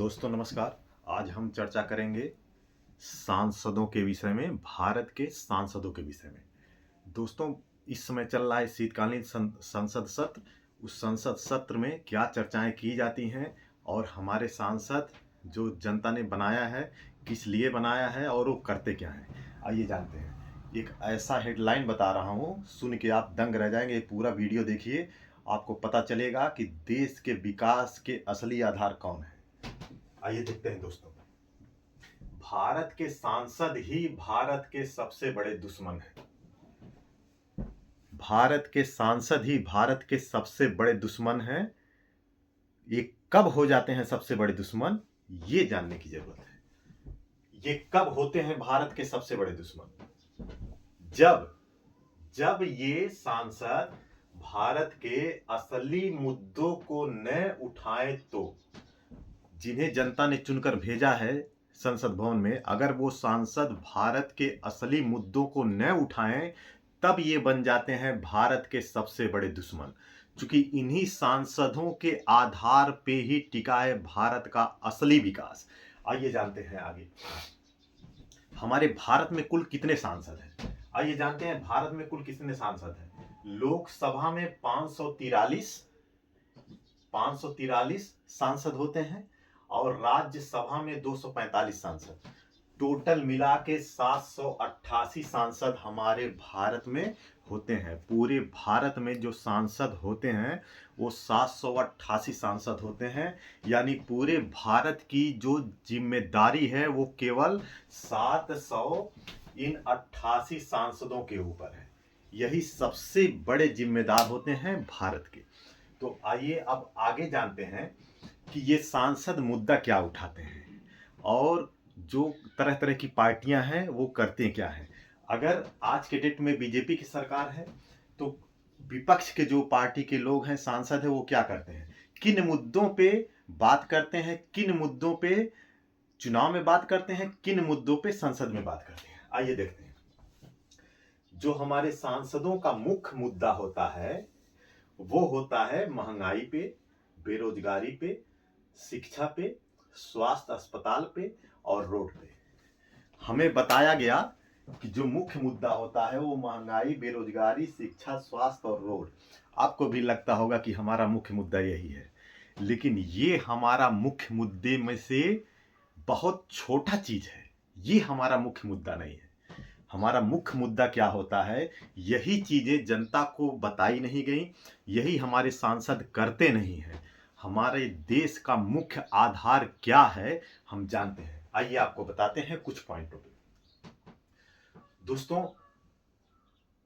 दोस्तों नमस्कार। आज हम चर्चा करेंगे सांसदों के विषय में, भारत के सांसदों के विषय में। दोस्तों, इस समय चल रहा है शीतकालीन संसद सत्र। उस संसद सत्र में क्या चर्चाएं की जाती हैं और हमारे सांसद जो जनता ने बनाया है किस लिए बनाया है और वो करते क्या हैं, आइए जानते हैं। एक ऐसा हेडलाइन बता रहा हूँ, सुन के आप दंग रह जाएंगे। पूरा वीडियो देखिए, आपको पता चलेगा कि देश के विकास के असली आधार कौन है। आइए देखते हैं दोस्तों। भारत के सांसद ही भारत के सबसे बड़े दुश्मन हैं। भारत के सांसद ही भारत के सबसे बड़े दुश्मन हैं। ये कब हो जाते हैं सबसे बड़े दुश्मन, ये जानने की जरूरत है। ये कब होते हैं भारत के सबसे बड़े दुश्मन? जब ये सांसद भारत के असली मुद्दों को न उठाए, तो जिन्हें जनता ने चुनकर भेजा है संसद भवन में, अगर वो सांसद भारत के असली मुद्दों को न उठाएं, तब ये बन जाते हैं भारत के सबसे बड़े दुश्मन। क्योंकि इन्हीं सांसदों के आधार पे ही टिका है भारत का असली विकास। आइए जानते हैं आगे। हमारे भारत में कुल कितने सांसद हैं? आइए जानते हैं भारत में कुल कितने सांसद हैं। लोकसभा में 543 सांसद होते हैं और राज्यसभा में 245 सांसद। टोटल मिला के 788 सांसद हमारे भारत में होते हैं। पूरे भारत में जो सांसद होते हैं वो 788 सांसद होते हैं। यानी पूरे भारत की जो जिम्मेदारी है वो केवल 788 सांसदों के ऊपर है। यही सबसे बड़े जिम्मेदार होते हैं भारत के। तो आइए अब आगे जानते हैं कि ये सांसद मुद्दा क्या उठाते हैं और जो तरह तरह की पार्टियां हैं वो करते क्या हैं। अगर आज के डेट में बीजेपी की सरकार है तो विपक्ष के जो पार्टी के लोग हैं, सांसद है, वो क्या करते हैं, किन मुद्दों पे बात करते हैं, किन मुद्दों पे चुनाव में बात करते हैं, किन मुद्दों पे संसद में बात करते हैं। आइए देखते हैं। जो हमारे सांसदों का मुख्य मुद्दा होता है वो होता है महंगाई पे, बेरोजगारी पे, शिक्षा पे, स्वास्थ्य अस्पताल पे और रोड पे। हमें बताया गया कि जो मुख्य मुद्दा होता है वो महंगाई, बेरोजगारी, शिक्षा, स्वास्थ्य और रोड। आपको भी लगता होगा कि हमारा मुख्य मुद्दा यही है, लेकिन ये हमारा मुख्य मुद्दे में से बहुत छोटा चीज है। ये हमारा मुख्य मुद्दा नहीं है। हमारा मुख्य मुद्दा क्या होता है, यही चीजें जनता को बताई नहीं गई, यही हमारे सांसद करते नहीं हैं। हमारे देश का मुख्य आधार क्या है हम जानते हैं। आइए आपको बताते हैं कुछ पॉइंटों पे। दोस्तों,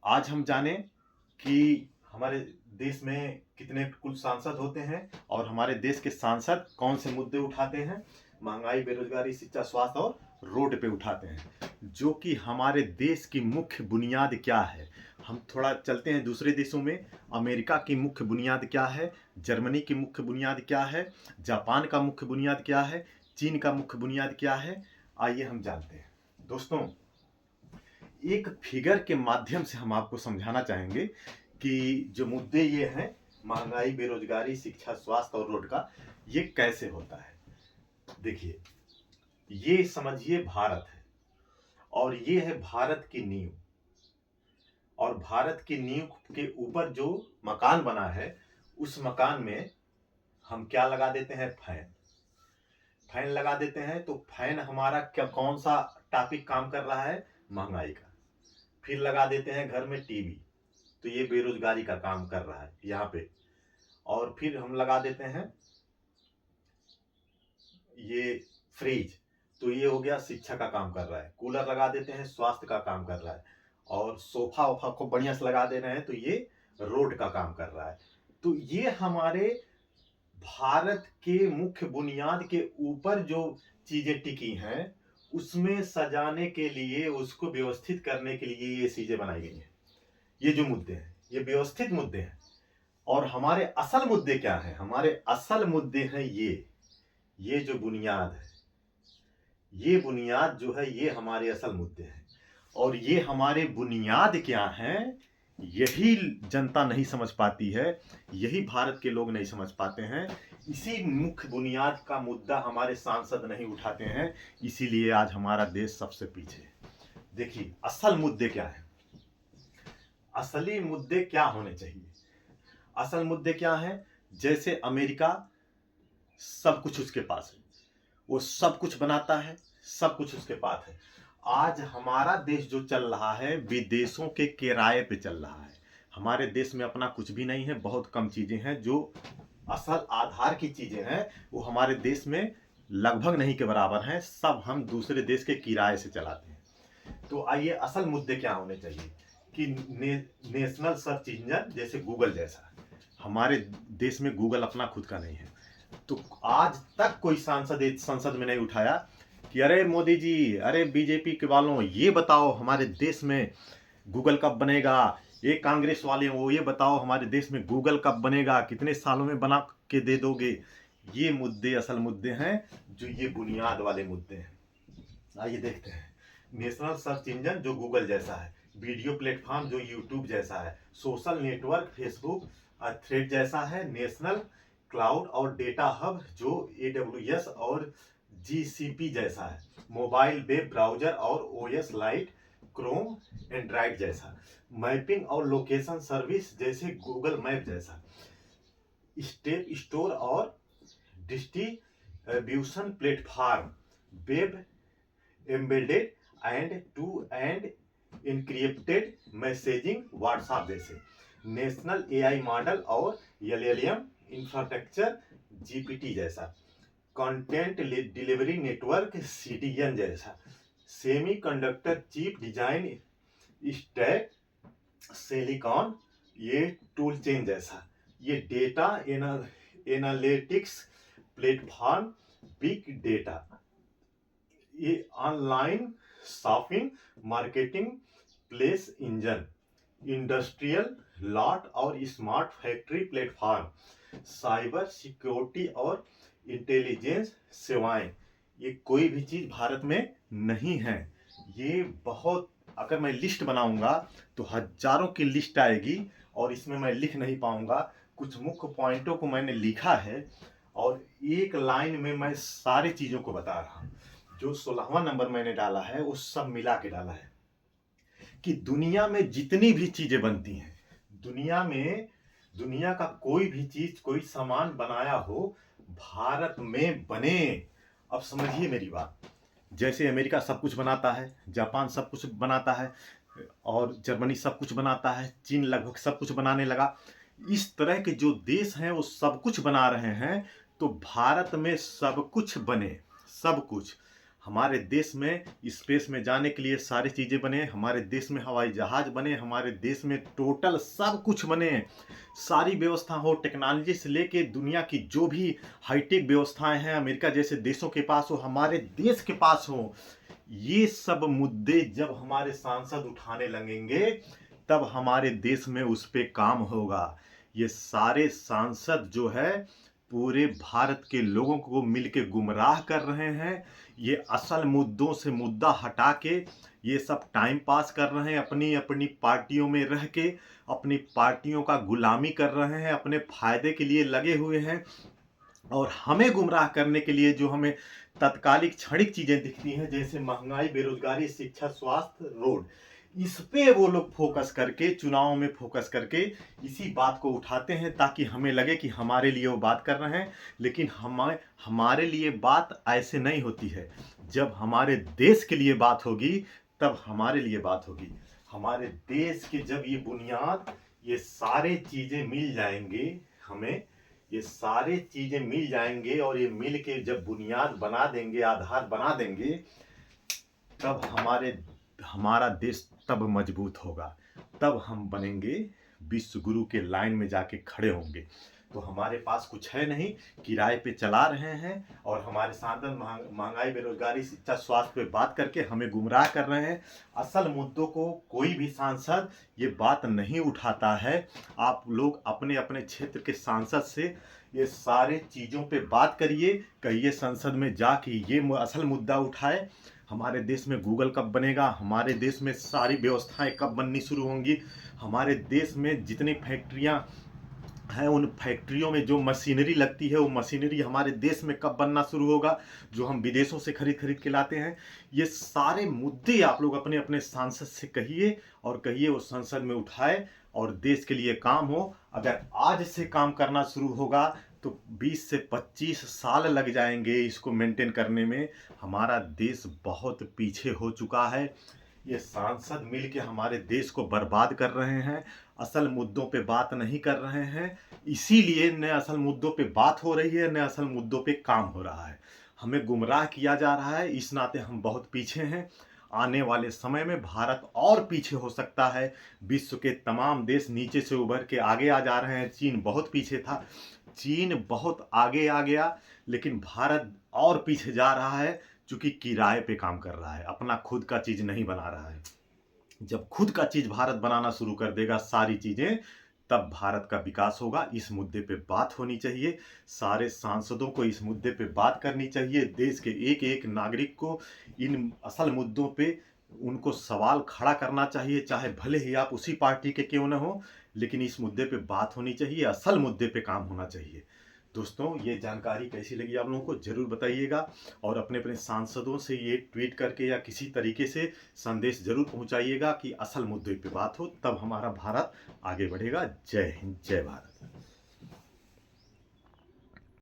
आज हम जाने कि हमारे देश में कितने कुल सांसद होते हैं और हमारे देश के सांसद कौन से मुद्दे उठाते हैं। महंगाई, बेरोजगारी, शिक्षा, स्वास्थ्य और रोड पे उठाते हैं, जो कि हमारे देश की मुख्य बुनियाद क्या है। हम थोड़ा चलते हैं दूसरे देशों में। अमेरिका की मुख्य बुनियाद क्या है, जर्मनी की मुख्य बुनियाद क्या है, जापान का मुख्य बुनियाद क्या है, चीन का मुख्य बुनियाद क्या है, आइए हम जानते हैं। दोस्तों, एक फिगर के माध्यम से हम आपको समझाना चाहेंगे कि जो मुद्दे ये हैं, महंगाई, बेरोजगारी, शिक्षा, स्वास्थ्य और रोड का, ये कैसे होता है। देखिए, ये समझिए भारत है और ये है भारत की नींव। और भारत की नींव के ऊपर जो मकान बना है, उस मकान में हम क्या लगा देते हैं, फैन लगा देते हैं। तो फैन हमारा क्या, कौन सा टॉपिक काम कर रहा है, महंगाई का। फिर लगा देते हैं घर में टीवी, तो ये बेरोजगारी का काम कर रहा है यहाँ पे। और फिर हम लगा देते हैं ये फ्रिज, तो ये हो गया शिक्षा का काम कर रहा है। कूलर लगा देते हैं, स्वास्थ्य का काम कर रहा है। और सोफा वोफा को बढ़िया से लगा दे रहे हैं, तो ये रोड का काम कर रहा है। तो ये हमारे भारत के मुख्य बुनियाद के ऊपर जो चीजें टिकी हैं, उसमें सजाने के लिए, उसको व्यवस्थित करने के लिए ये चीजें बनाई गई हैं। ये जो मुद्दे हैं ये व्यवस्थित मुद्दे हैं। और हमारे असल मुद्दे क्या हैं, हमारे असल मुद्दे हैं ये जो बुनियाद है, ये बुनियाद जो है, ये हमारे असल मुद्दे हैं। और ये हमारे बुनियाद क्या हैं, यही जनता नहीं समझ पाती है, यही भारत के लोग नहीं समझ पाते हैं। इसी मुख्य बुनियाद का मुद्दा हमारे सांसद नहीं उठाते हैं, इसीलिए आज हमारा देश सबसे पीछे है। देखिए असल मुद्दे क्या है, असली मुद्दे क्या होने चाहिए। असल मुद्दे क्या है, जैसे अमेरिका सब कुछ उसके पास है, वो सब कुछ बनाता है, सब कुछ उसके पास है। आज हमारा देश जो चल रहा है विदेशों के किराए पे चल रहा है। हमारे देश में अपना कुछ भी नहीं है, बहुत कम चीजें हैं। जो असल आधार की चीजें हैं वो हमारे देश में लगभग नहीं के बराबर हैं, सब हम दूसरे देश के किराए से चलाते हैं। तो आइए असल मुद्दे क्या होने चाहिए कि नेशनल सर्च इंजन जैसे गूगल जैसा, हमारे देश में गूगल अपना खुद का नहीं है। तो आज तक कोई सांसद संसद में नहीं उठाया कि अरे मोदी जी, अरे बीजेपी के वालों, ये बताओ हमारे देश में गूगल कब बनेगा। ये कांग्रेस वाले वो ये बताओ हमारे देश में गूगल कब बनेगा, कितने सालों में बना के दे दोगे। ये मुद्दे असल मुद्दे हैं, जो ये बुनियाद वाले मुद्दे हैं। आइए देखते हैं। नेशनल सर्च इंजन जो गूगल जैसा है, वीडियो प्लेटफॉर्म जो यूट्यूब जैसा है, सोशल नेटवर्क फेसबुक थ्रेड जैसा है, नेशनल क्लाउड और डेटा हब जो AWS और GCP जैसा है, मोबाइल वेब ब्राउजर और OS लाइट क्रोम एंड्रॉइड जैसा, मैपिंग और लोकेशन सर्विस जैसे गूगल मैप जैसा, स्टेप स्टोर और distribution platform, web embedded end to end encrypted messaging WhatsApp जैसे, नेशनल AI मॉडल और LLM इंफ्रास्ट्रक्चर GPT जैसा, कंटेंट डिलीवरी नेटवर्क CDN जैसा, semiconductor chip design stack silicon ये tool chain जैसा, ये data analytics platform big data, ये online shopping marketing place engine, industrial IoT और smart factory platform, cyber security और intelligence सेवाएं। ये कोई भी चीज भारत में नहीं है। ये बहुत, अगर मैं लिस्ट बनाऊंगा तो हजारों की लिस्ट आएगी और इसमें मैं लिख नहीं पाऊंगा। कुछ मुख्य पॉइंटों को मैंने लिखा है और एक लाइन में मैं सारी चीजों को बता रहा हूं। जो 16वां नंबर मैंने डाला है वो सब मिला के डाला है कि दुनिया में जितनी भी चीजें बनती हैं, दुनिया का कोई भी चीज, कोई सामान बनाया हो भारत में बने। अब समझिए मेरी बात, जैसे अमेरिका सब कुछ बनाता है, जापान सब कुछ बनाता है और जर्मनी सब कुछ बनाता है, चीन लगभग सब कुछ बनाने लगा। इस तरह के जो देश हैं वो सब कुछ बना रहे हैं, तो भारत में सब कुछ बने, सब कुछ। हमारे देश में स्पेस में जाने के लिए सारी चीज़ें बने, हमारे देश में हवाई जहाज बने, हमारे देश में टोटल सब कुछ बने, सारी व्यवस्था हो, टेक्नोलॉजी से लेके दुनिया की जो भी हाईटेक व्यवस्थाएं हैं अमेरिका जैसे देशों के पास हो, हमारे देश के पास हो। ये सब मुद्दे जब हमारे सांसद उठाने लगेंगे तब हमारे देश में उस पर काम होगा। ये सारे सांसद जो है पूरे भारत के लोगों को मिलके गुमराह कर रहे हैं। ये असल मुद्दों से मुद्दा हटा के ये सब टाइम पास कर रहे हैं, अपनी अपनी पार्टियों में रह के अपनी पार्टियों का गुलामी कर रहे हैं, अपने फायदे के लिए लगे हुए हैं। और हमें गुमराह करने के लिए जो हमें तत्कालिक क्षणिक चीजें दिखती हैं, जैसे महंगाई, बेरोजगारी, शिक्षा, स्वास्थ्य, रोड, इस पे वो लोग फोकस करके, चुनाव में फोकस करके इसी बात को उठाते हैं ताकि हमें लगे कि हमारे लिए वो बात कर रहे हैं। लेकिन हमारे लिए बात ऐसे नहीं होती है। जब हमारे देश के लिए बात होगी तब हमारे लिए बात होगी। हमारे देश के जब ये बुनियाद, ये सारे चीजें मिल जाएंगे, हमें ये सारे चीजें मिल जाएंगे और ये मिल के जब बुनियाद बना देंगे, आधार बना देंगे, तब हमारा देश तब मजबूत होगा, तब हम बनेंगे विश्व गुरु के लाइन में जाके खड़े होंगे। तो हमारे पास कुछ है नहीं, किराए पे चला रहे हैं और हमारे सांसद महंगाई, बेरोजगारी, शिक्षा, स्वास्थ्य पे बात करके हमें गुमराह कर रहे हैं। असल मुद्दों को कोई भी सांसद ये बात नहीं उठाता है। आप लोग अपने अपने क्षेत्र के सांसद से ये सारे चीज़ों पे बात करिए, कहिए संसद में जाके ये असल मुद्दा उठाए। हमारे देश में गूगल कब बनेगा, हमारे देश में सारी व्यवस्थाएं कब बननी शुरू होंगी, हमारे देश में जितनी फैक्ट्रियां हैं उन फैक्ट्रियों में जो मशीनरी लगती है वो मशीनरी हमारे देश में कब बनना शुरू होगा, जो हम विदेशों से खरीद खरीद के लाते हैं। ये सारे मुद्दे आप लोग अपने अपने सांसद से कहिए और कहिए वो संसद में उठाए और देश के लिए काम हो। अगर आज से काम करना शुरू होगा तो 20 से 25 साल लग जाएंगे इसको मेंटेन करने में। हमारा देश बहुत पीछे हो चुका है। ये सांसद मिल के हमारे देश को बर्बाद कर रहे हैं, असल मुद्दों पे बात नहीं कर रहे हैं। इसीलिए न असल मुद्दों पे बात हो रही है, न असल मुद्दों पे काम हो रहा है। हमें गुमराह किया जा रहा है, इस नाते हम बहुत पीछे हैं। आने वाले समय में भारत और पीछे हो सकता है। विश्व के तमाम देश नीचे से उभर के आगे आ जा रहे हैं। चीन बहुत पीछे था, चीन बहुत आगे आ गया, लेकिन भारत और पीछे जा रहा है, चूंकि किराए पे काम कर रहा है, अपना खुद का चीज नहीं बना रहा है। जब खुद का चीज भारत बनाना शुरू कर देगा सारी चीजें, तब भारत का विकास होगा। इस मुद्दे पे बात होनी चाहिए, सारे सांसदों को इस मुद्दे पे बात करनी चाहिए। देश के एक एक नागरिक को इन असल मुद्दों पे उनको सवाल खड़ा करना चाहिए, चाहे भले ही आप उसी पार्टी के क्यों न हो, लेकिन इस मुद्दे पे बात होनी चाहिए, असल मुद्दे पे काम होना चाहिए। दोस्तों, ये जानकारी कैसी लगी आप लोगों को ज़रूर बताइएगा और अपने अपने सांसदों से ये ट्वीट करके या किसी तरीके से संदेश ज़रूर पहुंचाइएगा कि असल मुद्दे पे बात हो, तब हमारा भारत आगे बढ़ेगा। जय हिंद, जय भारत।